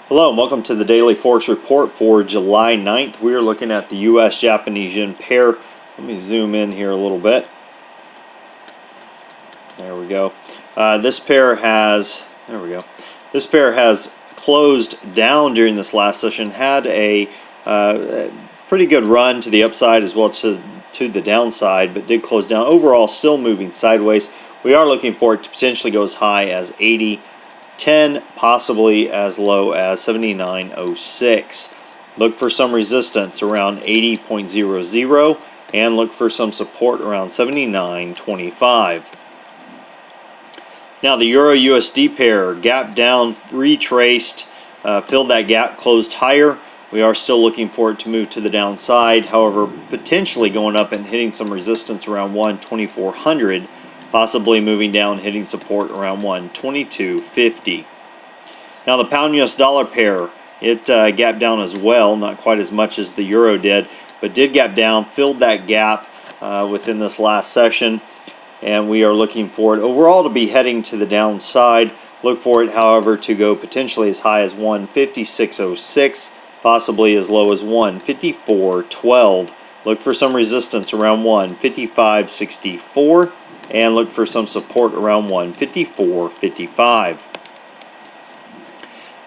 Hello and welcome to the Daily Forex Report for July 9th. We are looking at the US-Japanese yen pair. Let me zoom in here a little bit. There we go. This pair has closed down during this last session, had a pretty good run to the upside as well to the downside, but did close down. Overall, still moving sideways. We are looking for it to potentially go as high as 80.10, possibly as low as 79.06. Look for some resistance around 80.00 and look for some support around 79.25. Now the Euro USD pair gapped down, retraced, filled that gap, closed higher. We are still looking for it to move to the downside, however, potentially going up and hitting some resistance around 12400. Possibly moving down, hitting support around 122.50. Now the pound US dollar pair, it gapped down as well, not quite as much as the euro did, but did gap down, filled that gap within this last session, and we are looking for it overall to be heading to the downside. Look for it, however, to go potentially as high as 156.06, possibly as low as 154.12. Look for some resistance around 155.64. and look for some support around 154.55.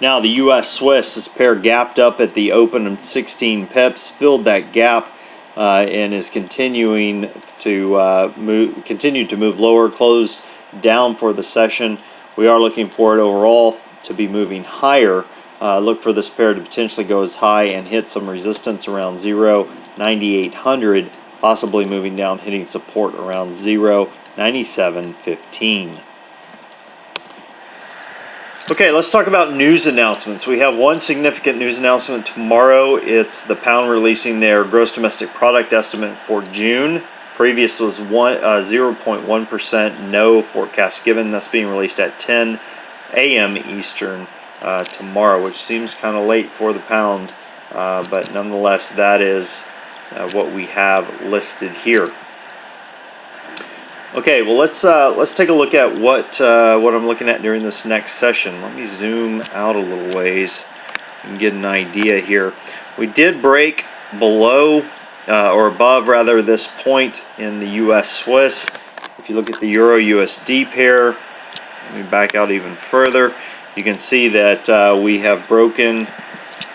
Now the US Swiss, this pair gapped up at the open of 16 pips, filled that gap, and is continuing to move lower, closed down for the session. We are looking for it overall to be moving higher. Look for this pair to potentially go as high and hit some resistance around 0.9800, possibly moving down, hitting support around 0.9715. Okay, let's talk about news announcements. We have one significant news announcement tomorrow. It's the pound releasing their gross domestic product estimate for June. Previous was 0.1% no forecast given. That's being released at 10 a.m. Eastern tomorrow, which seems kind of late for the pound, but nonetheless, that is what we have listed here. Okay, well let's take a look at what I'm looking at during this next session. Let me zoom out a little ways and get an idea here. We did break below or above rather this point in the US Swiss. If you look at the Euro USD pair, let me back out even further. You can see that we have broken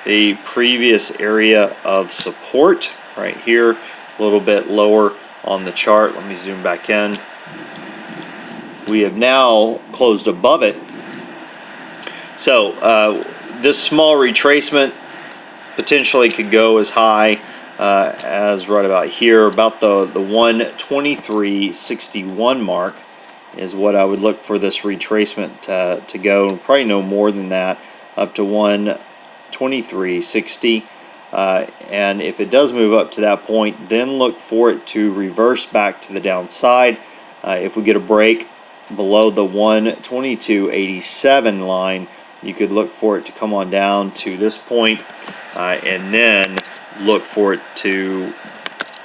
the previous area of support right here, a little bit lower on the chart. Let me zoom back in. We have now closed above it. So this small retracement potentially could go as high as right about here, about the 123.61 mark is what I would look for this retracement to go. Probably no more than that, up to 123.60. And if it does move up to that point, then look for it to reverse back to the downside. If we get a break below the 122.87 line, you could look for it to come on down to this point, and then look for it to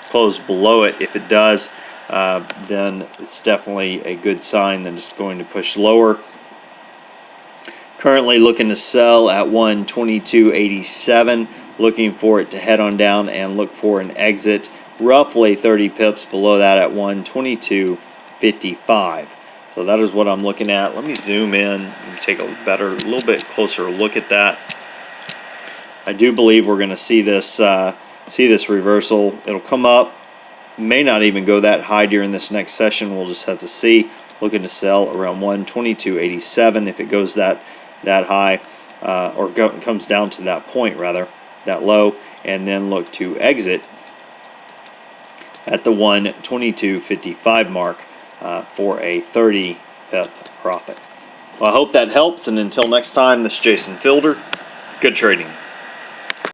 close below it. If it does, then it's definitely a good sign that it's going to push lower. Currently looking to sell at 122.87. Looking for it to head on down and look for an exit roughly 30 pips below that at 122.55. So that is what I'm looking at. Let me zoom in and take a little bit closer look at that. I do believe we're going to see this reversal. It'll come up, may not even go that high during this next session. We'll just have to see. Looking to sell around 122.87 if it goes that high, or comes down to that point rather, that low, and then look to exit at the 122.55 mark for a 30 pip profit. Well, I hope that helps, and until next time, this is Jason Fielder. Good trading.